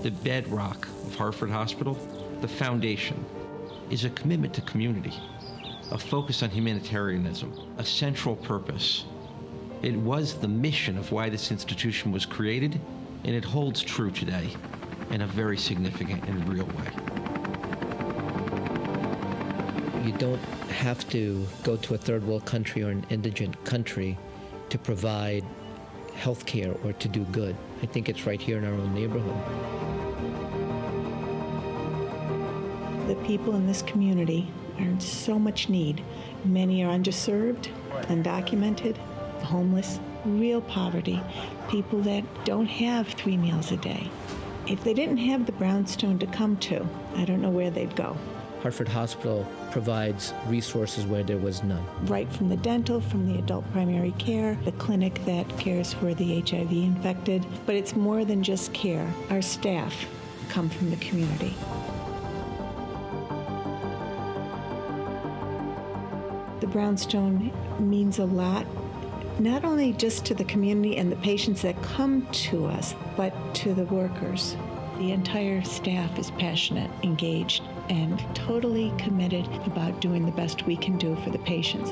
The bedrock of Hartford Hospital, the foundation, is a commitment to community, a focus on humanitarianism, a central purpose. It was the mission of why this institution was created, and it holds true today in a very significant and real way. You don't have to go to a third world country or an indigent country to provide health care or to do good. I think it's right here in our own neighborhood. The people in this community are in so much need. Many are underserved, undocumented, homeless, real poverty, people that don't have 3 meals a day. If they didn't have the Brownstone to come to, I don't know where they'd go. Hartford Hospital provides resources where there was none. Right from the dental, from the adult primary care, the clinic that cares for the HIV infected. But it's more than just care. Our staff come from the community. The Brownstone means a lot, not only just to the community and the patients that come to us, but to the workers. The entire staff is passionate, engaged, and totally committed about doing the best we can do for the patients.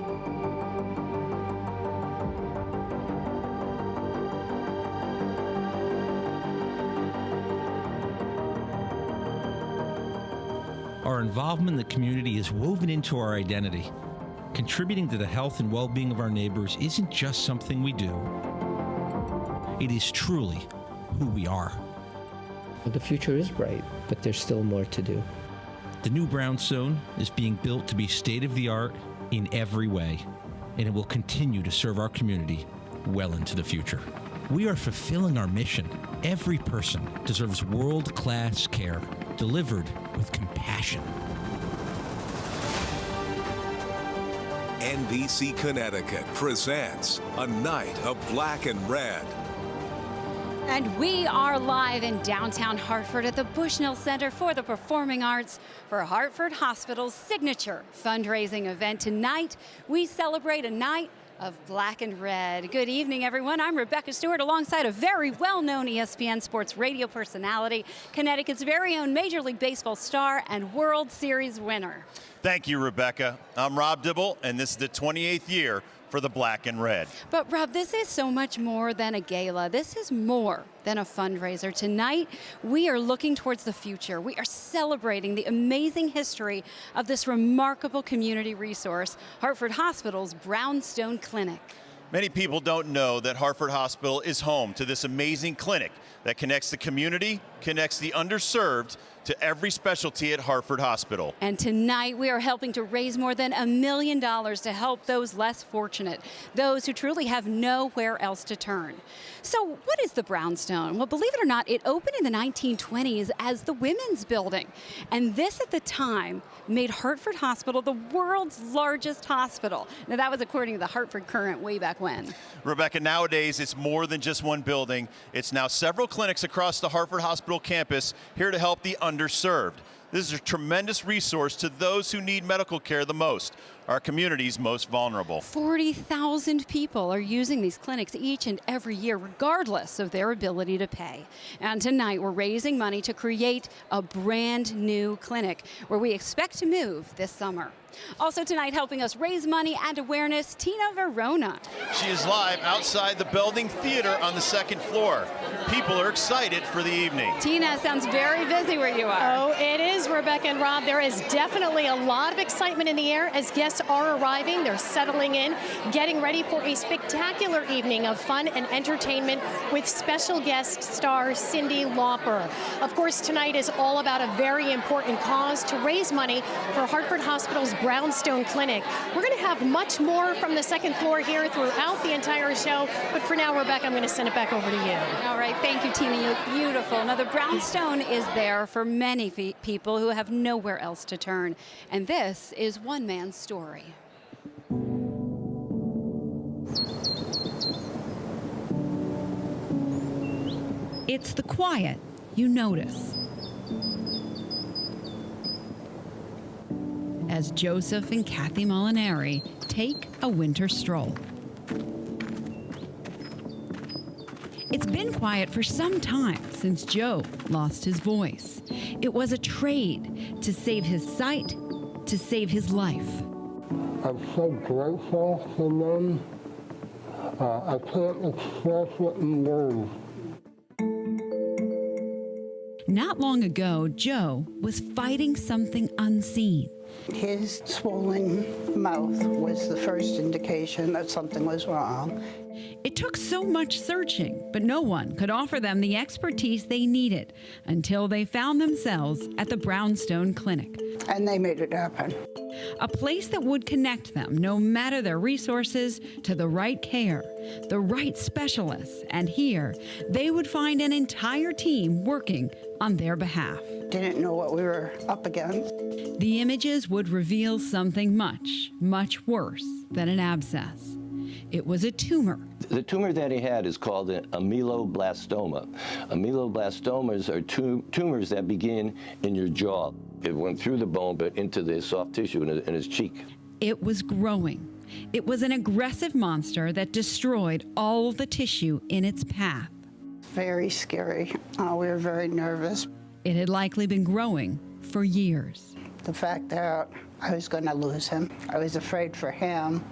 Our involvement in the community is woven into our identity. Contributing to the health and well-being of our neighbors isn't just something we do. It is truly who we are. Well, the future is bright, but there's still more to do. The new Brownstone is being built to be state-of-the-art in every way, and it will continue to serve our community well into the future. We are fulfilling our mission. Every person deserves world-class care delivered with compassion. NBC Connecticut presents A Night of Black and Red. And we are live in downtown Hartford at the Bushnell Center for the Performing Arts for Hartford Hospital's signature fundraising event. Tonight, we celebrate a night of Black and Red. Good evening, everyone. I'm Rebecca Stewart alongside a very well-known ESPN Sports radio personality, Connecticut's very own Major League Baseball star and World Series winner. Thank you, Rebecca. I'm Rob Dibble, and this is the 28th year for the Black and Red. But Rob, this is so much more than a gala. This is more than a fundraiser. Tonight, we are looking towards the future. We are celebrating the amazing history of this remarkable community resource, Hartford Hospital's Brownstone Clinic. Many people don't know that Hartford Hospital is home to this amazing clinic that connects the community, connects the underserved to every specialty at Hartford Hospital. And tonight we are helping to raise more than $1 million to help those less fortunate, those who truly have nowhere else to turn. So what is the Brownstone? Well, believe it or not, it opened in the 1920s as the Women's Building. And this at the time made Hartford Hospital the world's largest hospital. Now that was according to the Hartford Courant way back when. Rebecca, nowadays it's more than just one building. It's now several clinics across the Hartford Hospital campus here to help the underserved. This is a tremendous resource to those who need medical care the most, our community's most vulnerable. 40,000 people are using these clinics each and every year, regardless of their ability to pay. And tonight, we're raising money to create a brand new clinic where we expect to move this summer. Also tonight, helping us raise money and awareness, Tina Verona. She is live outside the Belding Theater on the second floor. People are excited for the evening. Tina, sounds very busy where you are. Oh, it is, Rebecca and Rob. There is definitely a lot of excitement in the air as guests are arriving. They're settling in, getting ready for a spectacular evening of fun and entertainment with special guest star Cyndi Lauper. Of course, tonight is all about a very important cause to raise money for Hartford Hospital's Brownstone Clinic. We're going to have much more from the second floor here throughout the entire show, but for now, Rebecca, I'm going to send it back over to you. All right, thank you, Tina. You look beautiful. Now, the Brownstone is there for many people who have nowhere else to turn, and this is one man's story. It's the quiet you notice. As Joseph and Kathy Molinari take a winter stroll. It's been quiet for some time since Joe lost his voice. It was a trade to save his sight, to save his life. I'm so grateful for them. I can't express it in words. Not long ago, Joe was fighting something unseen. His swollen mouth was the first indication that something was wrong. It took so much searching, but no one could offer them the expertise they needed until they found themselves at the Brownstone Clinic. And they made it happen. A place that would connect them, no matter their resources, to the right care, the right specialists. And here, they would find an entire team working on their behalf. Didn't know what we were up against. The images would reveal something much, much worse than an abscess. It was a tumor. The tumor that he had is called an ameloblastoma. Ameloblastomas are tumors that begin in your jaw. It went through the bone, but into the soft tissue in his cheek. It was growing. It was an aggressive monster that destroyed all of the tissue in its path. Very scary. We were very nervous. It had likely been growing for years. The fact that I was going to lose him, I was afraid for him,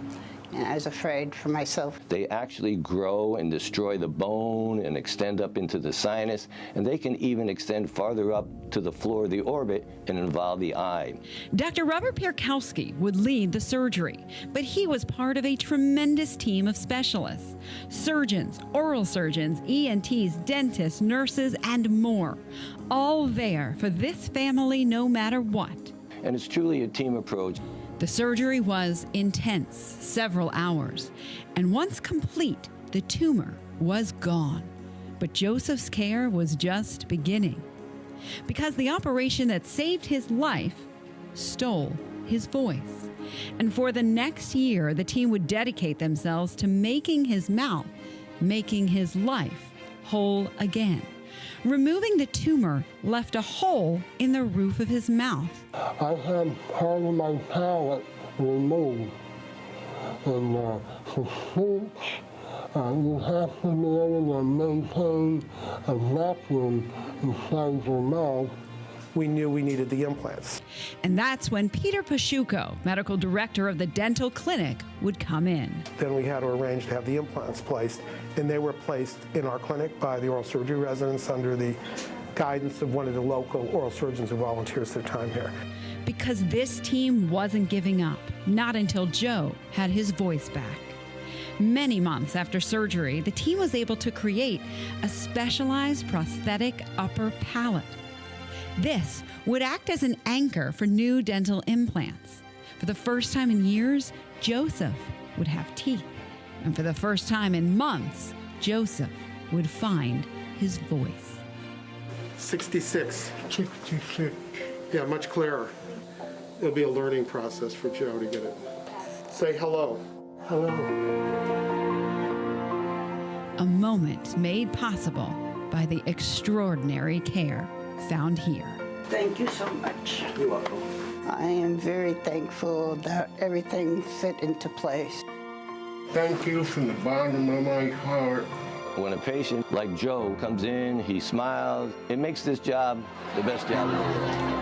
and I was afraid for myself. They actually grow and destroy the bone and extend up into the sinus, and they can even extend farther up to the floor of the orbit and involve the eye. Dr. Robert Pierkowski would lead the surgery, but he was part of a tremendous team of specialists. Surgeons, oral surgeons, ENTs, dentists, nurses, and more. All there for this family no matter what. And it's truly a team approach. The surgery was intense, several hours, and once complete, the tumor was gone. But Joseph's care was just beginning, because the operation that saved his life stole his voice. And for the next year, the team would dedicate themselves to making his mouth, making his life whole again. Removing the tumor left a hole in the roof of his mouth. I had part of my palate removed. And for speech, you have to be able to maintain a vacuum inside your mouth. We knew we needed the implants. And that's when Peter Pashuko, medical director of the dental clinic, would come in. Then we had to arrange to have the implants placed, and they were placed in our clinic by the oral surgery residents under the guidance of one of the local oral surgeons who volunteers their time here. Because this team wasn't giving up, not until Joe had his voice back. Many months after surgery, the team was able to create a specialized prosthetic upper palate. This would act as an anchor for new dental implants. For the first time in years, Joseph would have teeth. And for the first time in months, Joseph would find his voice. 66. Yeah, much clearer. It'll be a learning process for Joe to get it. Say hello. Hello. A moment made possible by the extraordinary care found here. Thank you so much. You're welcome. I am very thankful that everything fit into place. Thank you from the bottom of my heart. When a patient like Joe comes in, he smiles, it makes this job the best job in the world.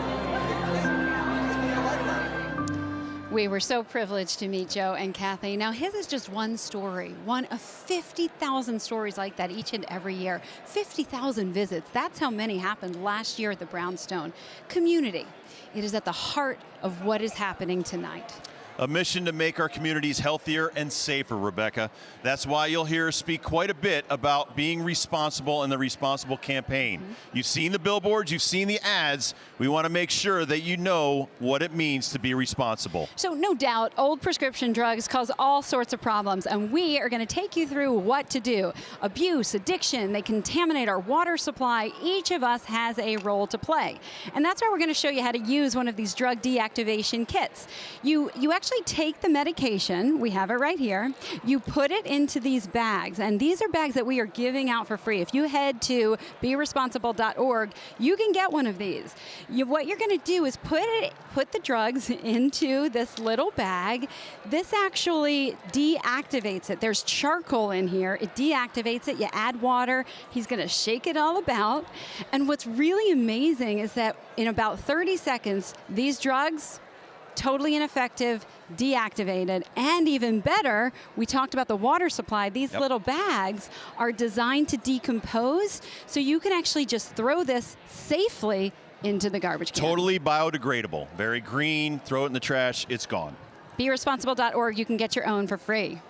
We were so privileged to meet Joe and Kathy. Now, his is just one story, one of 50,000 stories like that each and every year. 50,000 visits. That's how many happened last year at the Brownstone. Community. It is at the heart of what is happening tonight. A mission to make our communities healthier and safer, Rebecca. That's why you'll hear us speak quite a bit about being responsible and the responsible campaign. You've seen the billboards, you've seen the ads. We want to make sure that you know what it means to be responsible. So no doubt, old prescription drugs cause all sorts of problems, and we are going to take you through what to do. Abuse, addiction, they contaminate our water supply. Each of us has a role to play. And that's why we're going to show you how to use one of these drug deactivation kits. You actually actually take the medication, we have it right here, you put it into these bags, and these are bags that we are giving out for free. If you head to beresponsible.org, you can get one of these. What you're going to do is put the drugs into this little bag. This actually deactivates it. There's charcoal in here. It deactivates it. You add water. He's going to shake it all about. And what's really amazing is that in about 30 seconds, these drugs, totally ineffective, deactivated, and even better, we talked about the water supply. These little bags are designed to decompose, so you can actually just throw this safely into the garbage can. Totally biodegradable. Very green. Throw it in the trash. It's gone. Beresponsible.org. You can get your own for free.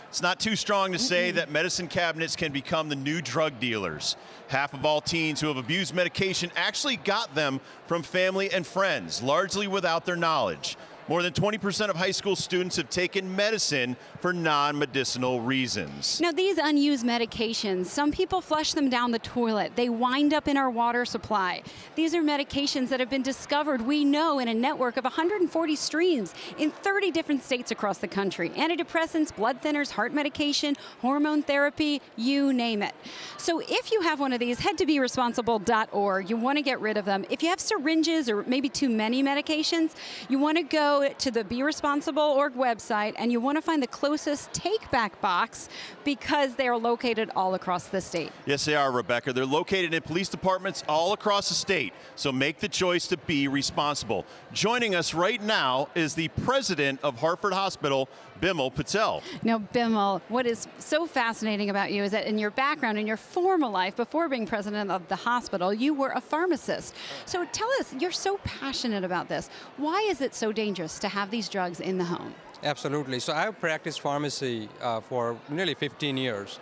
It's not too strong to say that medicine cabinets can become the new drug dealers. Half of all teens who have abused medication actually got them from family and friends, largely without their knowledge. More than 20% of high school students have taken medicine for non-medicinal reasons. Now, these unused medications, some people flush them down the toilet. They wind up in our water supply. These are medications that have been discovered, we know, in a network of 140 streams in 30 different states across the country. Antidepressants, blood thinners, heart medication, hormone therapy, you name it. So if you have one of these, head to beresponsible.org. You want to get rid of them. If you have syringes or maybe too many medications, you want to go to the beresponsible.org website and you want to find the closest take-back box because they are located all across the state. Yes, they are, Rebecca. They're located in police departments all across the state. So make the choice to be responsible. Joining us right now is the president of Hartford Hospital, Bimal Patel. Now, Bimal, what is so fascinating about you is that in your background, in your former life, before being president of the hospital, you were a pharmacist. So tell us, you're so passionate about this. Why is it so dangerous to have these drugs in the home? Absolutely. So I've practiced pharmacy for nearly 15 years.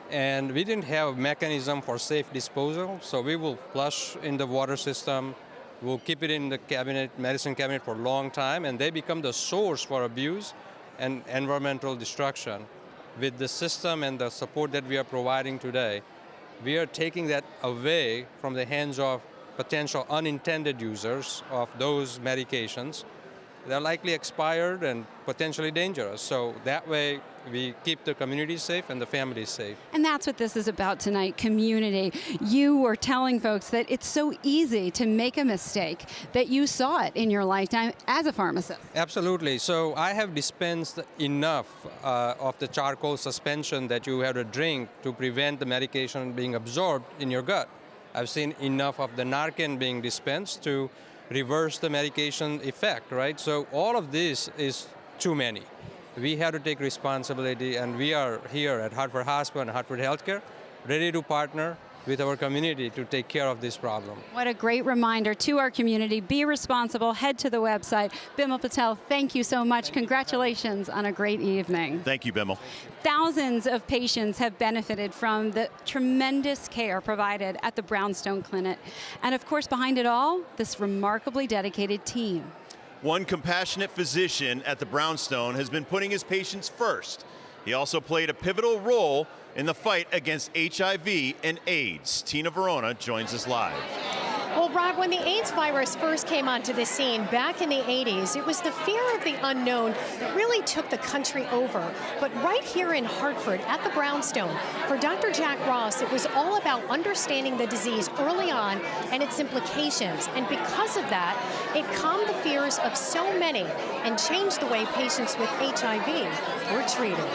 And we didn't have a mechanism for safe disposal. So we will flush in the water system. We'll keep it in the cabinet, medicine cabinet for a long time. And they become the source for abuse and environmental destruction. With the system and the support that we are providing today, we are taking that away from the hands of potential unintended users of those medications. They're likely expired and potentially dangerous. So that way we keep the community safe and the families safe. And that's what this is about tonight, community. You were telling folks that it's so easy to make a mistake, that you saw it in your lifetime as a pharmacist. Absolutely. So I have dispensed enough of the charcoal suspension that you have to drink to prevent the medication being absorbed in your gut. I've seen enough of the Narcan being dispensed to reverse the medication effect, right? So all of this is too many. We have to take responsibility, and we are here at Hartford Hospital and Hartford Healthcare ready to partner with our community to take care of this problem. What a great reminder to our community. Be responsible. Head to the website. Bimal Patel, thank you so much. Congratulations on a great evening. Thank you, Bimal. Thousands of patients have benefited from the tremendous care provided at the Brownstone Clinic. And of course, behind it all, this remarkably dedicated team. One compassionate physician at the Brownstone has been putting his patients first. He also played a pivotal role in the fight against HIV and AIDS. Tina Verona joins us live. Well, Rob, when the AIDS virus first came onto the scene back in the 80s, it was the fear of the unknown that really took the country over. But right here in Hartford at the Brownstone, for Dr. Jack Ross, it was all about understanding the disease early on and its implications. And because of that, it calmed the fears of so many and changed the way patients with HIV were treated.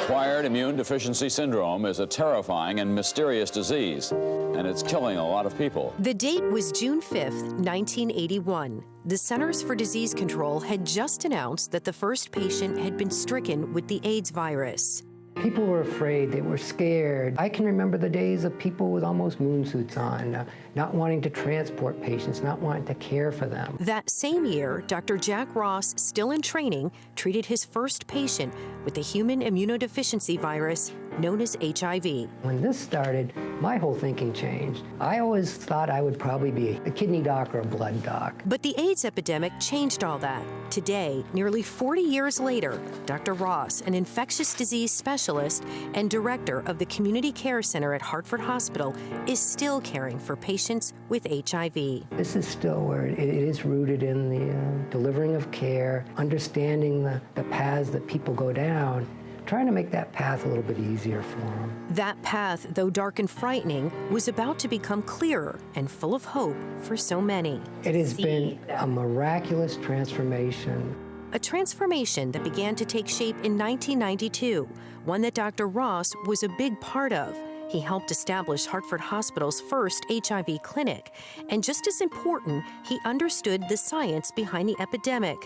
Acquired immune deficiency syndrome is a terrifying and mysterious disease, and it's killing a lot of people. The date was June 5th, 1981. The Centers for Disease Control had just announced that the first patient had been stricken with the AIDS virus. People were afraid, they were scared. I can remember the days of people with almost moon suits on, not wanting to transport patients, not wanting to care for them. That same year, Dr. Jack Ross, still in training, treated his first patient with the human immunodeficiency virus, known as HIV. When this started, my whole thinking changed. I always thought I would probably be a kidney doc or a blood doc. But the AIDS epidemic changed all that. Today, nearly 40 years later, Dr. Ross, an infectious disease specialist and director of the Community Care Center at Hartford Hospital, is still caring for patients with HIV. This is still where it is rooted in the delivering of care, understanding the paths that people go down, trying to make that path a little bit easier for them. That path, though dark and frightening, was about to become clearer and full of hope for so many. It has been a miraculous transformation. A transformation that began to take shape in 1992, one that Dr. Ross was a big part of. He helped establish Hartford Hospital's first HIV clinic. And just as important, he understood the science behind the epidemic,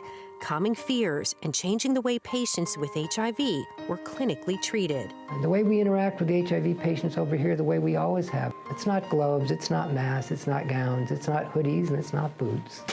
calming fears and changing the way patients with HIV were clinically treated. And the way we interact with HIV patients over here, the way we always have. It's not gloves, it's not masks, it's not gowns, it's not hoodies, and it's not boots.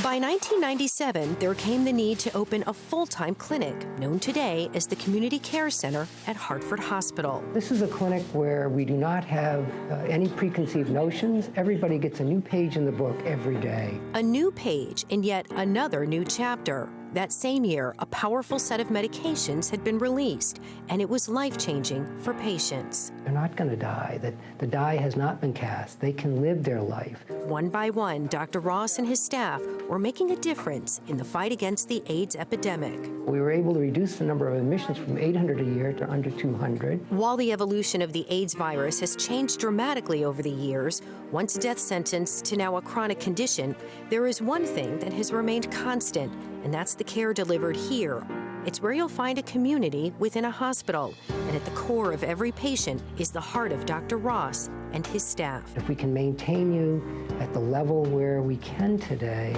By 1997, there came the need to open a full-time clinic, known today as the Community Care Center at Hartford Hospital. This is a clinic where we do not have any preconceived notions. Everybody gets a new page in the book every day. A new page in yet another new chapter. That same year, a powerful set of medications had been released, and it was life-changing for patients. They're not going to die. The die has not been cast. They can live their life. One by one, Dr. Ross and his staff were making a difference in the fight against the AIDS epidemic. We were able to reduce the number of admissions from 800 a year to under 200. While the evolution of the AIDS virus has changed dramatically over the years, once a death sentence to now a chronic condition, there is one thing that has remained constant, and that's the care delivered here. It's where you'll find a community within a hospital, and at the core of every patient is the heart of Dr. Ross and his staff. If we can maintain you at the level where we can today,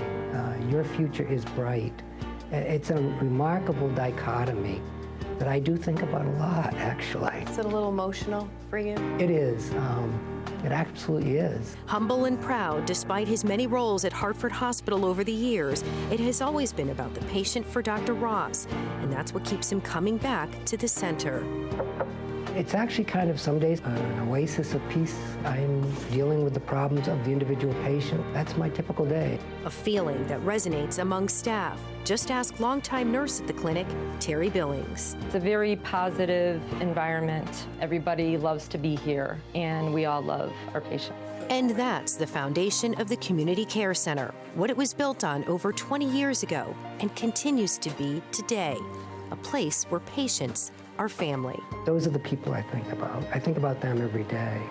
your future is bright. It's a remarkable dichotomy that I do think about a lot, actually. Is it a little emotional for you? It is. It absolutely is. Humble and proud, despite his many roles at Hartford Hospital over the years, it has always been about the patient for Dr. Ross, and that's what keeps him coming back to the center. It's actually kind of some days an oasis of peace. I'm dealing with the problems of the individual patient. That's my typical day. A feeling that resonates among staff. Just ask longtime nurse at the clinic, Terry Billings. It's a very positive environment. Everybody loves to be here, and we all love our patients. And that's the foundation of the Community Care Center, what it was built on over 20 years ago and continues to be today, a place where patients are family. Those are the people I think about. I think about them every day.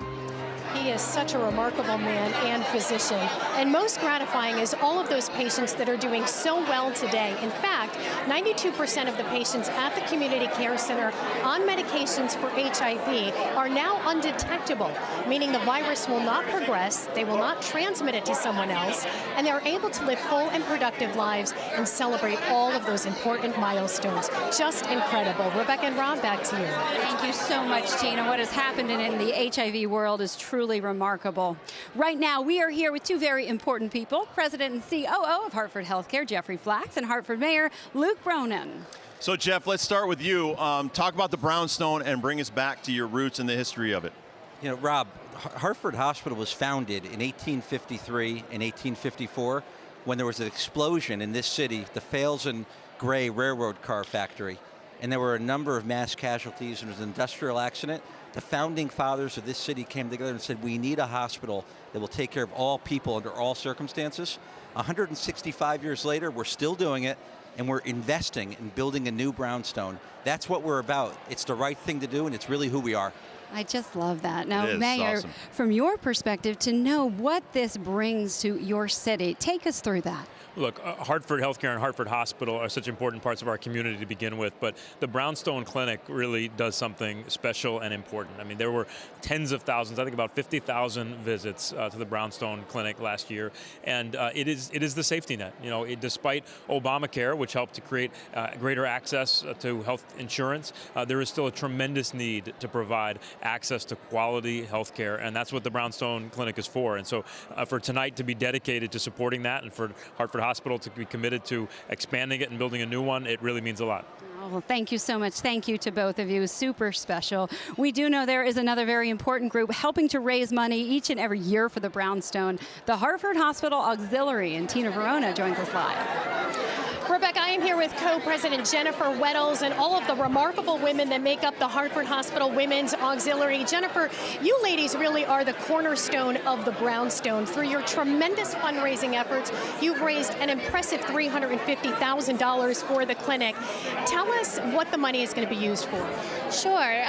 He is such a remarkable man and physician. And most gratifying is all of those patients that are doing so well today. In fact, 92% of the patients at the Community Care Center on medications for HIV are now undetectable, meaning the virus will not progress, they will not transmit it to someone else, and they're able to live full and productive lives and celebrate all of those important milestones. Just incredible. Rebecca and Rob, back to you. Thank you so much, Tina. What has happened in the HIV world is truly remarkable. Right now, we are here with two very important people, President and COO of Hartford Healthcare, Jeffrey Flaks, and Hartford Mayor Luke Bronin. So, Jeff, let's start with you. Talk about the brownstone and bring us back to your roots and the history of it. You know, Rob, Hartford Hospital was founded in 1853 and 1854 when there was an explosion in this city, the Fales and Gray Railroad Car Factory. And there were a number of mass casualties, and it was an industrial accident. The founding fathers of this city came together and said, we need a hospital that will take care of all people under all circumstances. 165 years later, we're still doing it, and we're investing in building a new brownstone. That's what we're about. It's the right thing to do, and it's really who we are. I just love that. Now, It is Mayor, awesome. from your perspective, to know what this brings to your city, take us through that. Look, Hartford Healthcare and Hartford Hospital are such important parts of our community to begin with, but the Brownstone Clinic really does something special and important. I mean, there were tens of thousands, I think about 50,000 visits to the Brownstone Clinic last year, and it is the safety net. You know, despite Obamacare, which helped to create greater access to health insurance, there is still a tremendous need to provide access to quality health care, and that's what the Brownstone Clinic is for. And so for tonight to be dedicated to supporting that, and for Hartford Hospital to be committed to expanding it and building a new one, it really means a lot. Oh, well, thank you so much. Thank you to both of you. Super special. We do know there is another very important group helping to raise money each and every year for the Brownstone, the Hartford Hospital Auxiliary, and Tina Verona joins us live. Rebecca, I am here with co-president Jennifer Weddles and all of the remarkable women that make up the Hartford Hospital Women's Auxiliary. Jennifer, you ladies really are the cornerstone of the Brownstone. Through your tremendous fundraising efforts, you've raised an impressive $350,000 for the clinic. Tell us what the money is going to be used for. Sure.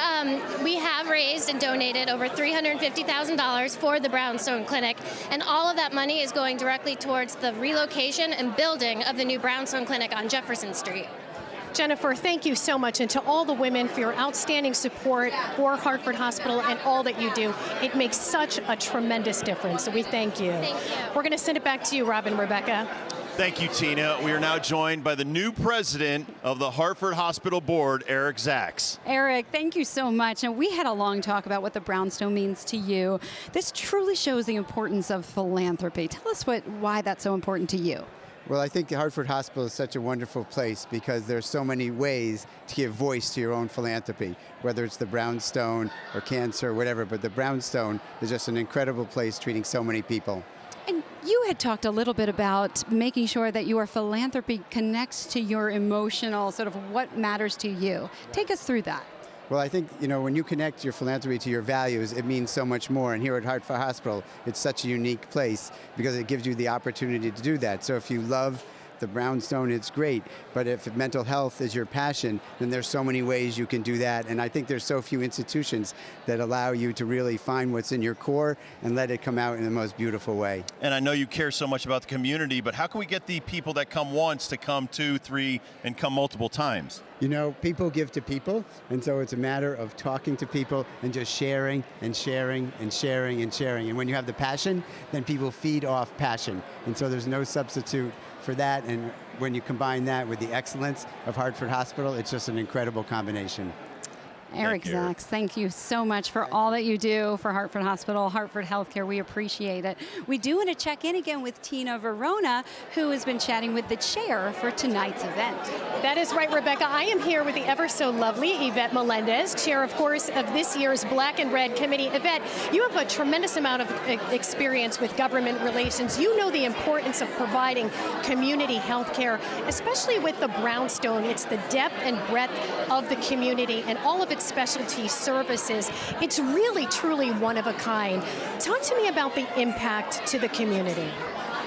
We have raised and donated over $350,000 for the Brownstone Clinic, and all of that money is going directly towards the relocation and building of the new Brownstone Clinic on Jefferson Street. Jennifer, thank you so much, and to all the women for your outstanding support for Hartford Hospital and all that you do. It makes such a tremendous difference, so we thank you. Thank you. We're going to send it back to you, Robin, Rebecca. Thank you, Tina. We are now joined by the new president of the Hartford Hospital Board, Eric Zaks. Eric, thank you so much. And we had a long talk about what the Brownstone means to you. This truly shows the importance of philanthropy. Tell us why that's so important to you. Well, I think the Hartford Hospital is such a wonderful place because there's so many ways to give voice to your own philanthropy, whether it's the Brownstone or cancer or whatever, but the Brownstone is just an incredible place treating so many people. And you had talked a little bit about making sure that your philanthropy connects to your emotional, sort of what matters to you. Take us through that. Well, I think, when you connect your philanthropy to your values, it means so much more. And here at Hartford Hospital, it's such a unique place because it gives you the opportunity to do that. So if you love the Brownstone, it's great. But if mental health is your passion, then there's so many ways you can do that. And I think there's so few institutions that allow you to really find what's in your core and let it come out in the most beautiful way. And I know you care so much about the community, but how can we get the people that come once to come 2, 3, and come multiple times? People give to people, and so it's a matter of talking to people and just sharing and sharing and sharing and sharing. And when you have the passion, then people feed off passion. And so there's no substitute for that. And when you combine that with the excellence of Hartford Hospital, it's just an incredible combination. Eric Zaks, thank you so much for all that you do for Hartford Hospital, Hartford Healthcare. We appreciate it. We do want to check in again with Tina Verona, who has been chatting with the chair for tonight's event. That is right, Rebecca. I am here with the ever so lovely Yvette Melendez, chair, of course, of this year's Black and Red Committee. Yvette, you have a tremendous amount of experience with government relations. You know the importance of providing community health care, especially with the Brownstone. It's the depth and breadth of the community and all of its specialty services. It's really, truly one of a kind. Talk to me about the impact to the community.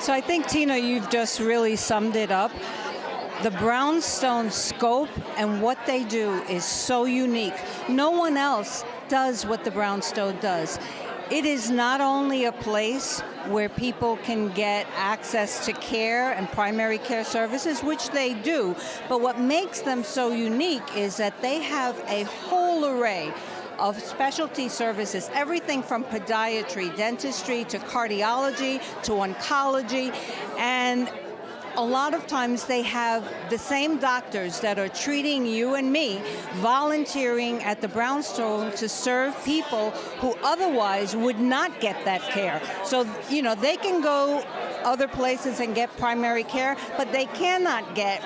So I think, Tina, you've just really summed it up. The Brownstone scope and what they do is so unique. No one else does what the Brownstone does. It is not only a place where people can get access to care and primary care services, which they do, but what makes them so unique is that they have a whole array of specialty services, everything from podiatry, dentistry, to cardiology, to oncology, and a lot of times they have the same doctors that are treating you and me volunteering at the Brownstone to serve people who otherwise would not get that care. So, they can go other places and get primary care, but they cannot get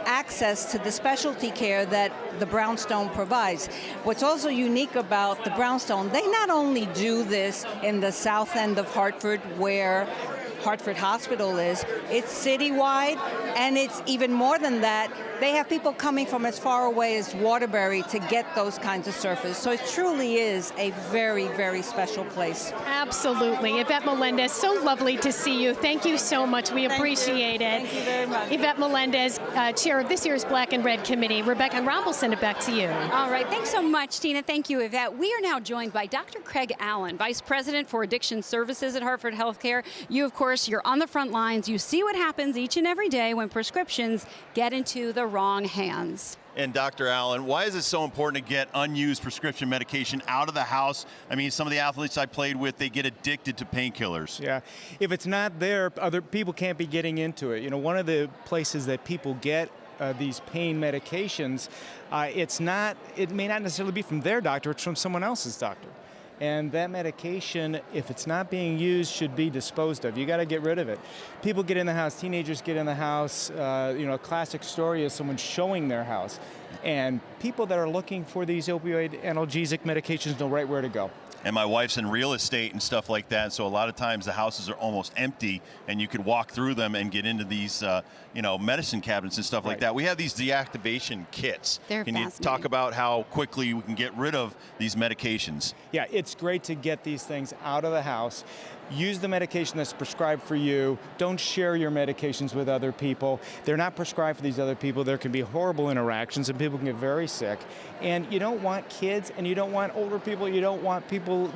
access to the specialty care that the Brownstone provides. What's also unique about the Brownstone, they not only do this in the south end of Hartford where Hartford Hospital is, it's citywide, and it's even more than that. They have people coming from as far away as Waterbury to get those kinds of services. So it truly is a very, very special place. Absolutely. Yvette Melendez, so lovely to see you. Thank you so much. We appreciate it. Thank you very much. Yvette Melendez, chair of this year's Black and Red Committee. Rebecca and Rob will send it back to you. All right. Thanks so much, Tina. Thank you, Yvette. We are now joined by Dr. Craig Allen, Vice President for Addiction Services at Hartford Healthcare. You, of course, you're on the front lines. You see what happens each and every day when prescriptions get into the wrong hands. And Dr. Allen, why is it so important to get unused prescription medication out of the house? I mean, some of the athletes I played with, they get addicted to painkillers. Yeah, if it's not there, other people can't be getting into it. One of the places that people get these pain medications, it may not necessarily be from their doctor, it's from someone else's doctor. And that medication, if it's not being used, should be disposed of. You got to get rid of it. People get in the house, teenagers get in the house. A classic story is someone showing their house. And people that are looking for these opioid analgesic medications know right where to go. And my wife's in real estate and stuff like that, so a lot of times the houses are almost empty, and you could walk through them and get into these, medicine cabinets and stuff like that. We have these deactivation kits. They're Can you talk about how quickly we can get rid of these medications? Yeah, it's great to get these things out of the house. Use the medication that's prescribed for you. Don't share your medications with other people. They're not prescribed for these other people. There can be horrible interactions and people can get very sick. And you don't want kids and you don't want older people. You don't want people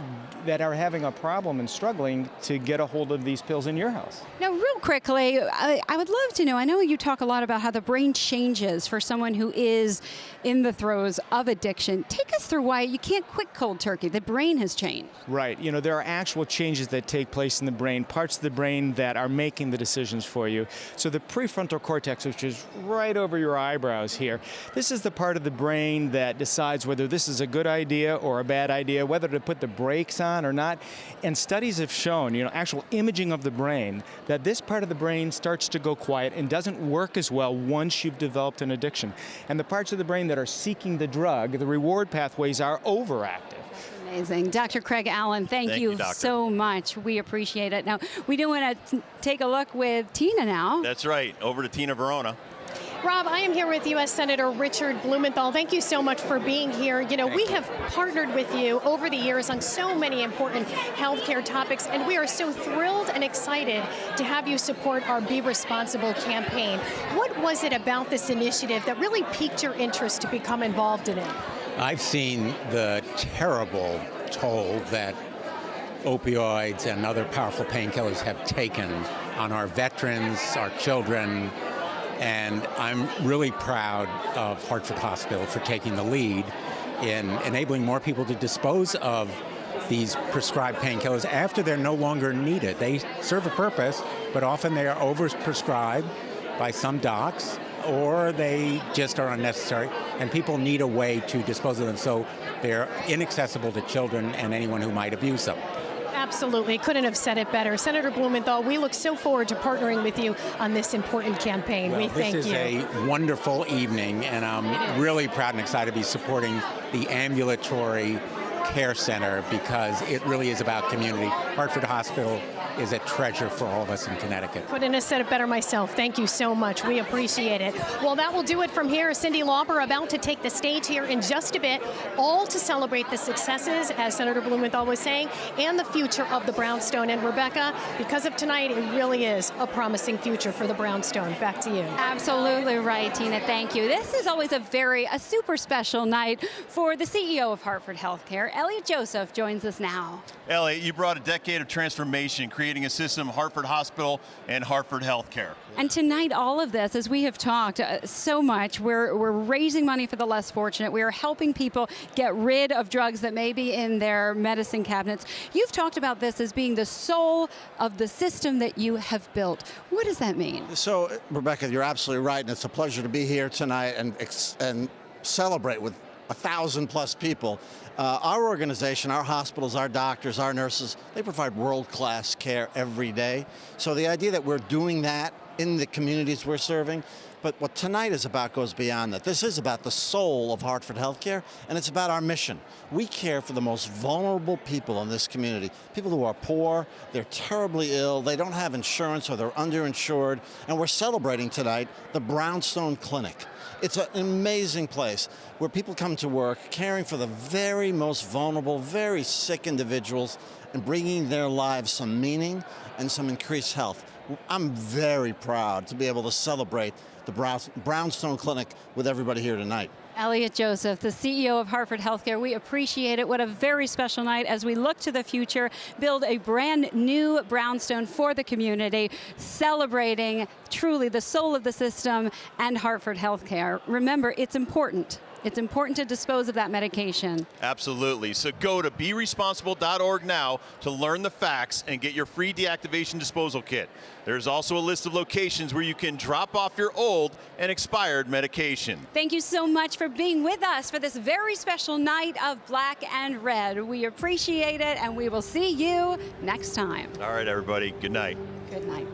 that are having a problem and struggling to get a hold of these pills in your house. Now, real quickly, I would love to know, I know you talk a lot about how the brain changes for someone who is in the throes of addiction. Take us through why you can't quit cold turkey. The brain has changed. Right. There are actual changes that take place in the brain, parts of the brain that are making the decisions for you. So the prefrontal cortex, which is right over your eyebrows here, this is the part of the brain that decides whether this is a good idea or a bad idea, whether to put the brakes on or not. And studies have shown, actual imaging of the brain, that this part of the brain starts to go quiet and doesn't work as well once you've developed an addiction. And the parts of the brain that are seeking the drug, the reward pathways, are overactive. Amazing. Dr. Craig Allen, thank you so much. We appreciate it. Now, we do want to take a look with Tina now. That's right. Over to Tina Verona. Rob, I am here with U.S. Senator Richard Blumenthal. Thank you so much for being here. We have partnered with you over the years on so many important healthcare topics, and we are so thrilled and excited to have you support our Be Responsible campaign. What was it about this initiative that really piqued your interest to become involved in it? I've seen the terrible toll that opioids and other powerful painkillers have taken on our veterans, our children, and I'm really proud of Hartford Hospital for taking the lead in enabling more people to dispose of these prescribed painkillers after they're no longer needed. They serve a purpose, but often they are overprescribed by some docs, or they just are unnecessary, and people need a way to dispose of them so they're inaccessible to children and anyone who might abuse them. Absolutely. Couldn't have said it better. Senator Blumenthal, we look so forward to partnering with you on this important campaign. Well, we thank you. This is a wonderful evening, and I'm really proud and excited to be supporting the ambulatory care center because it really is about community. Hartford Hospital is a treasure for all of us in Connecticut. Couldn't have said it better myself. Thank you so much. We appreciate it. Well, that will do it from here. Cindy Lauper about to take the stage here in just a bit, all to celebrate the successes, as Senator Blumenthal was saying, and the future of the Brownstone. And Rebecca, because of tonight, it really is a promising future for the Brownstone. Back to you. Absolutely right, Tina. Thank you. This is always a super special night for the CEO of Hartford Healthcare. Elliot Joseph joins us now. Elliot, you brought a decade of transformation, creating a system, Hartford Hospital and Hartford Healthcare. And tonight, all of this, as we have talked so much, we're raising money for the less fortunate. We are helping people get rid of drugs that may be in their medicine cabinets. You've talked about this as being the soul of the system that you have built. What does that mean? So, Rebecca, you're absolutely right, and it's a pleasure to be here tonight and celebrate with 1,000+ people. Our organization, our hospitals, our doctors, our nurses, they provide world-class care every day. So the idea that we're doing that in the communities we're serving, but what tonight is about goes beyond that. This is about the soul of Hartford Healthcare, and it's about our mission. We care for the most vulnerable people in this community, people who are poor, they're terribly ill, they don't have insurance or they're underinsured, and we're celebrating tonight the Brownstone Clinic. It's an amazing place where people come to work caring for the very most vulnerable, very sick individuals and bringing their lives some meaning and some increased health. I'm very proud to be able to celebrate the Brownstone Clinic with everybody here tonight. Elliot Joseph, the CEO of Hartford Healthcare, we appreciate it. What a very special night as we look to the future, build a brand new Brownstone for the community, celebrating truly the soul of the system and Hartford Healthcare. Remember, it's important. It's important to dispose of that medication. Absolutely. So go to beresponsible.org now to learn the facts and get your free deactivation disposal kit. There's also a list of locations where you can drop off your old and expired medication. Thank you so much for being with us for this very special night of Black and Red. We appreciate it, and we will see you next time. All right, everybody. Good night. Good night.